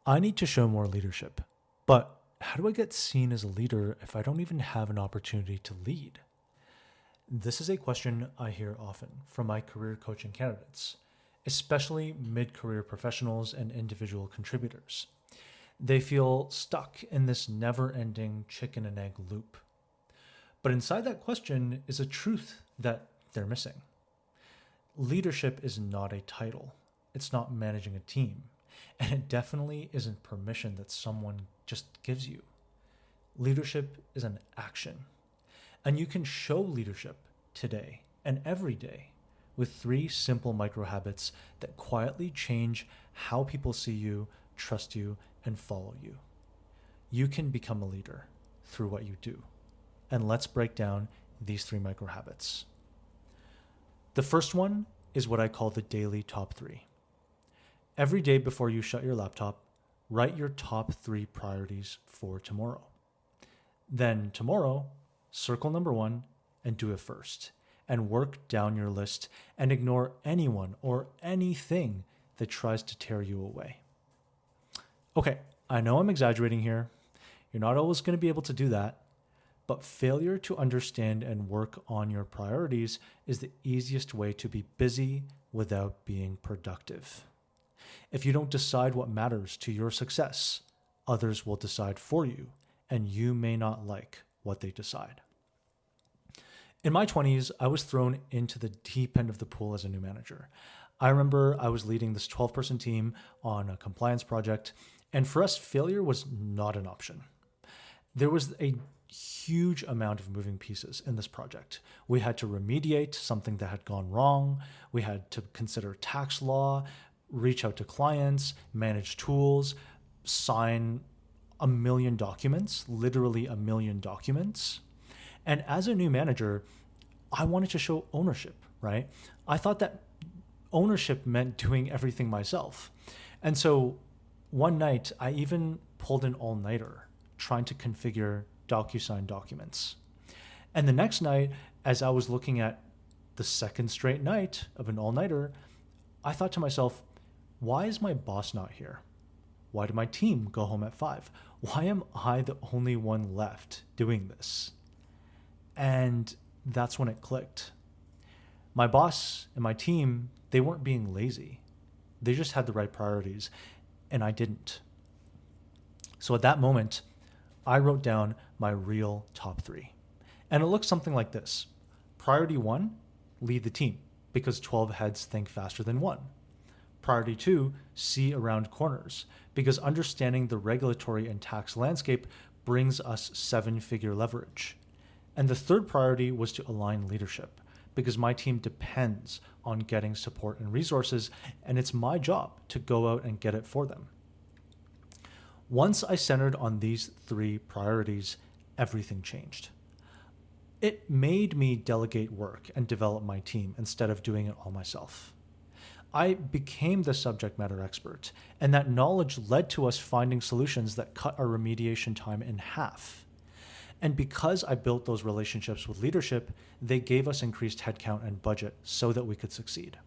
I need to show more leadership, but how do I get seen as a leader if I don't even have an opportunity to lead? This is a question I hear often from my career coaching candidates, especially mid career professionals and individual contributors. They feel stuck in this never ending chicken and egg loop. But inside that question is a truth that they're missing. Leadership is not a title, it's not managing a team, and it definitely isn't permission that someone just gives you. Leadership is an action, and you can show leadership today and every day with three simple micro habits that quietly change how people see you, trust you, and follow you. You can become a leader through what you do. And let's break down these three micro habits. The first one is what I call the daily top three. Every day before you shut your laptop, write your top three priorities for tomorrow. Then tomorrow, circle number one and do it first, and work down your list and ignore anyone or anything that tries to tear you away. Okay, I know I'm exaggerating here. You're not always going to be able to do that, but failure to understand and work on your priorities is the easiest way to be busy without being productive. If you don't decide what matters to your success, others will decide for you, and you may not like what they decide. In my 20s, I was thrown into the deep end of the pool as a new manager. I remember I was leading this 12-person team on a compliance project, and for us, failure was not an option. There was a huge amount of moving pieces in this project. We had to remediate something that had gone wrong. We had to consider tax law, reach out to clients, manage tools, sign a million documents, literally a million documents. And as a new manager, I wanted to show ownership, right? I thought that ownership meant doing everything myself. And so one night, I even pulled an all-nighter trying to configure DocuSign documents. And the next night, as I was looking at the second straight night of an all-nighter, I thought to myself, why is my boss not here? Why did my team go home at 5? Why am I the only one left doing this? And that's when it clicked. My boss and my team, they weren't being lazy. They just had the right priorities, and I didn't. So at that moment, I wrote down my real top three. And it looks something like this. Priority 1, lead the team, because 12 heads think faster than one. Priority 2, see around corners, because understanding the regulatory and tax landscape brings us 7-figure leverage. And the third priority was to align leadership, because my team depends on getting support and resources, and it's my job to go out and get it for them. Once I centered on these three priorities, everything changed. It made me delegate work and develop my team instead of doing it all myself. I became the subject matter expert, and that knowledge led to us finding solutions that cut our remediation time in half. And because I built those relationships with leadership, they gave us increased headcount and budget so that we could succeed.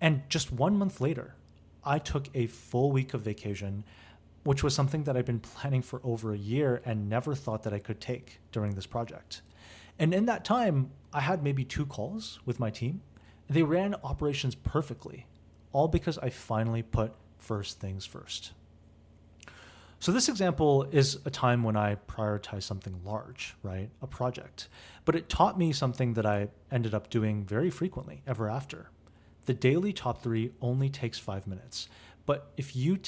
And just 1 month later, I took a full week of vacation, which was something that I'd been planning for over a year and never thought that I could take during this project. And in that time, I had maybe 2 calls with my team. They ran operations perfectly, all because I finally put first things first. So this example is a time when I prioritized something large, right? A project. But it taught me something that I ended up doing very frequently ever after. The daily top 3 only takes 5 minutes. But if you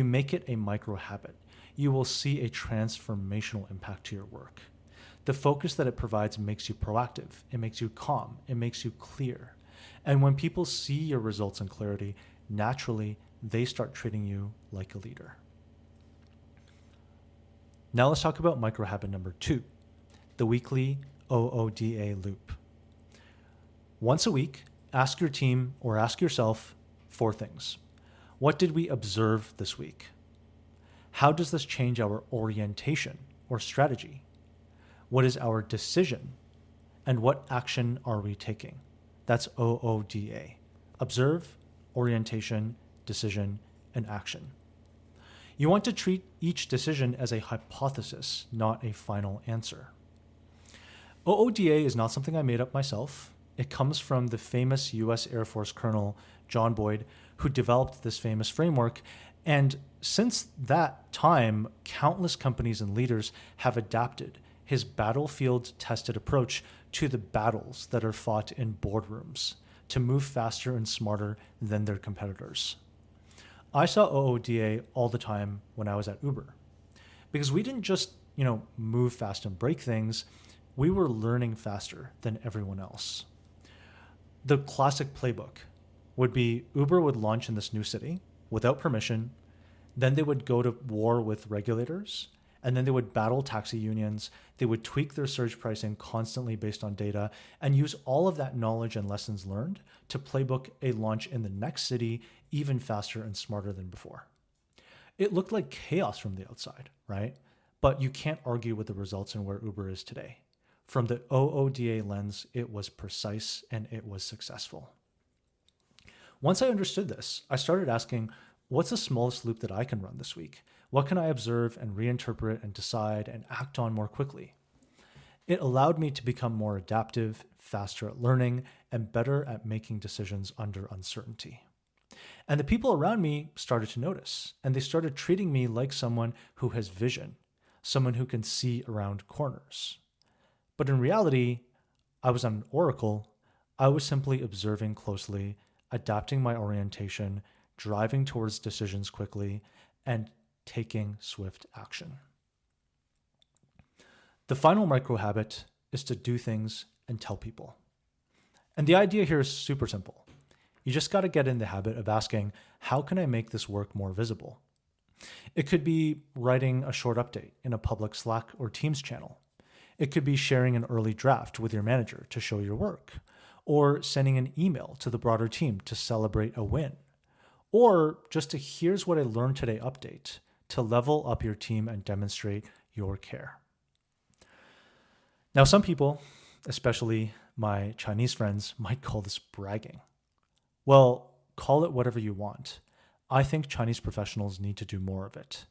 make it a micro habit, you will see a transformational impact to your work. The focus that it provides makes you proactive. It makes you calm. It makes you clear. And when people see your results and clarity, naturally, they start treating you like a leader. Now let's talk about micro habit number 2, the weekly OODA loop. Once a week, ask your team or ask yourself 4 things. What did we observe this week? How does this change our orientation or strategy? What is our decision? And what action are we taking? That's OODA. Observe, orientation, decision, and action. You want to treat each decision as a hypothesis, not a final answer. OODA is not something I made up myself. It comes from the famous US Air Force Colonel John Boyd, who developed this famous framework. And since that time, countless companies and leaders have adapted his battlefield-tested approach to the battles that are fought in boardrooms to move faster and smarter than their competitors. I saw OODA all the time when I was at Uber, because we didn't just, move fast and break things. We were learning faster than everyone else. The classic playbook would be Uber would launch in this new city without permission. Then they would go to war with regulators, and then they would battle taxi unions. They would tweak their surge pricing constantly based on data and use all of that knowledge and lessons learned to playbook a launch in the next city even faster and smarter than before. It looked like chaos from the outside, right? But you can't argue with the results and where Uber is today. From the OODA lens, it was precise and it was successful. Once I understood this, I started asking, what's the smallest loop that I can run this week? What can I observe and reinterpret and decide and act on more quickly? It allowed me to become more adaptive, faster at learning, and better at making decisions under uncertainty. And the people around me started to notice, and they started treating me like someone who has vision, someone who can see around corners. But in reality, I was an oracle. I was simply observing closely, adapting my orientation, driving towards decisions quickly, and taking swift action. The final micro habit is to do things and tell people. And the idea here is super simple. You just got to get in the habit of asking, how can I make this work more visible? It could be writing a short update in a public Slack or Teams channel. It could be sharing an early draft with your manager to show your work, or sending an email to the broader team to celebrate a win, or just a here's what I learned today update to level up your team and demonstrate your care. Now, some people, especially my Chinese friends, might call this bragging. Well, call it whatever you want. I think Chinese professionals need to do more of it,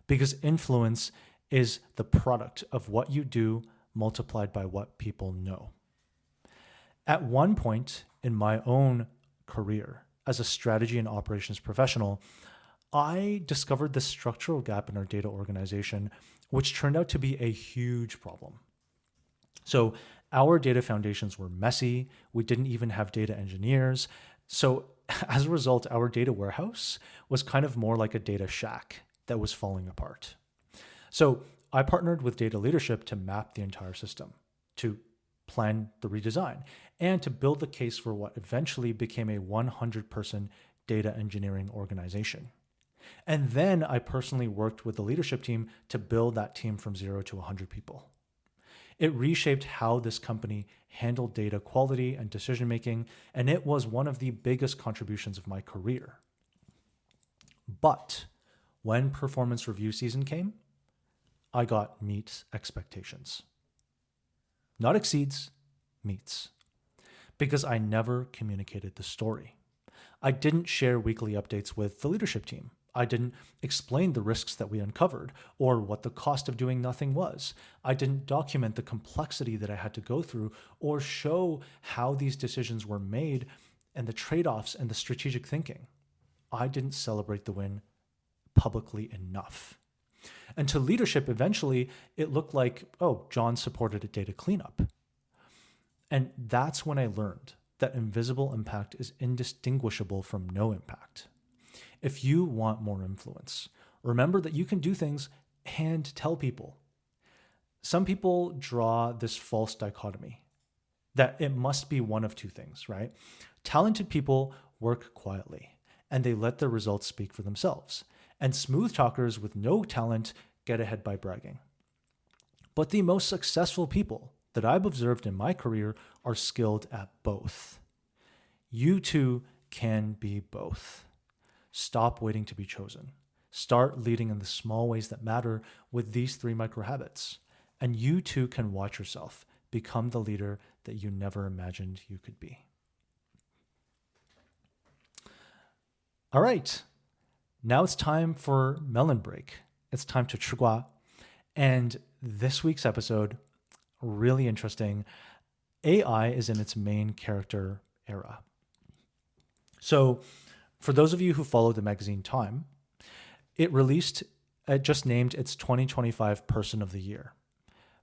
because influence is the product of what you do multiplied by what people know. At one point in my own career as a strategy and operations professional, I discovered this structural gap in our data organization, which turned out to be a huge problem. So our data foundations were messy. We didn't even have data engineers. So as a result, our data warehouse was kind of more like a data shack that was falling apart. So I partnered with data leadership to map the entire system, to plan the redesign, and to build the case for what eventually became a 100-person data engineering organization. And then I personally worked with the leadership team to build that team from 0 to 100 people. It reshaped how this company handled data quality and decision-making, and it was one of the biggest contributions of my career. But when performance review season came, I got meets expectations. Not exceeds, meets. Because I never communicated the story. I didn't share weekly updates with the leadership team. I didn't explain the risks that we uncovered or what the cost of doing nothing was. I didn't document the complexity that I had to go through or show how these decisions were made and the trade-offs and the strategic thinking. I didn't celebrate the win publicly enough. And to leadership, eventually, it looked like, oh, John supported a data cleanup. And that's when I learned that invisible impact is indistinguishable from no impact. If you want more influence, remember that you can do things and tell people. Some people draw this false dichotomy that it must be one of two things, right? Talented people work quietly and they let the results speak for themselves. And smooth talkers with no talent get ahead by bragging. But the most successful people that I've observed in my career are skilled at both. You too can be both. Stop waiting to be chosen. Start leading in the small ways that matter with these 3 micro habits. And you too can watch yourself become the leader that you never imagined you could be. All right. Now it's time for melon break. It's time to 吃瓜. And this week's episode, really interesting. AI is in its main character era. So for those of you who follow the magazine Time, it just named its 2025 Person of the Year.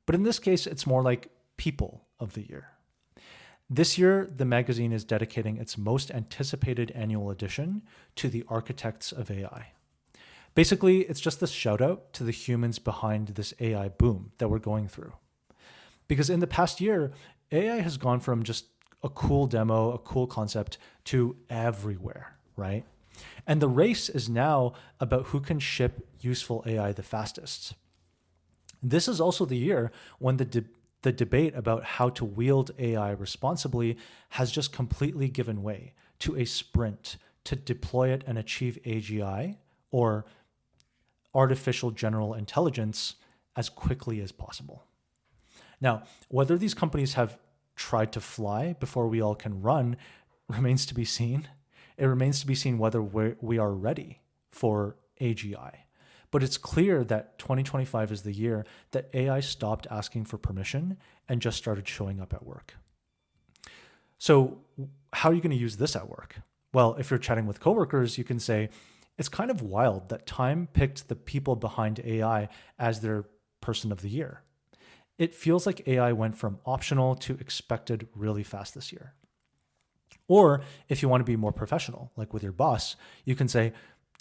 But in this case, it's more like People of the Year. This year, the magazine is dedicating its most anticipated annual edition to the architects of AI. Basically, it's just this shout out to the humans behind this AI boom that we're going through. Because in the past year, AI has gone from just a cool demo, a cool concept, to everywhere, right? And the race is now about who can ship useful AI the fastest. This is also the year when the debate about how to wield AI responsibly has just completely given way to a sprint to deploy it and achieve AGI, or artificial general intelligence, as quickly as possible. Now, whether these companies have tried to fly before we all can run remains to be seen. It remains to be seen whether we are ready for AGI. But it's clear that 2025 is the year that AI stopped asking for permission and just started showing up at work. So how are you going to use this at work? Well, if you're chatting with coworkers, you can say, it's kind of wild that Time picked the people behind AI as their Person of the Year. It feels like AI went from optional to expected really fast this year. Or if you want to be more professional, like with your boss, you can say,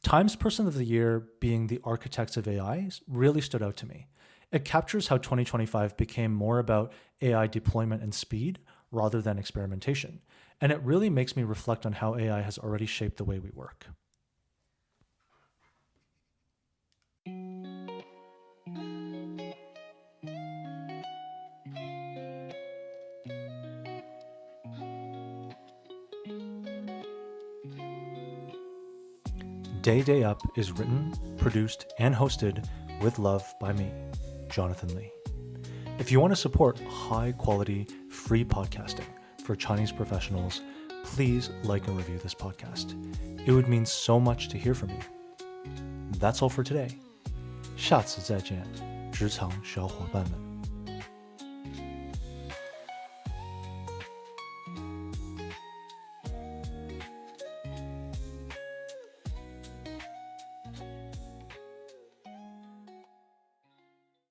Time's Person of the Year being the architects of AI really stood out to me. It captures how 2025 became more about AI deployment and speed rather than experimentation. And it really makes me reflect on how AI has already shaped the way we work. Day Up is written, produced, and hosted with love by me, Jonathan Lee. If you want to support high-quality, free podcasting for Chinese professionals, please like and review this podcast. It would mean so much to hear from you. That's all for today. 下次再见，职场小伙伴们。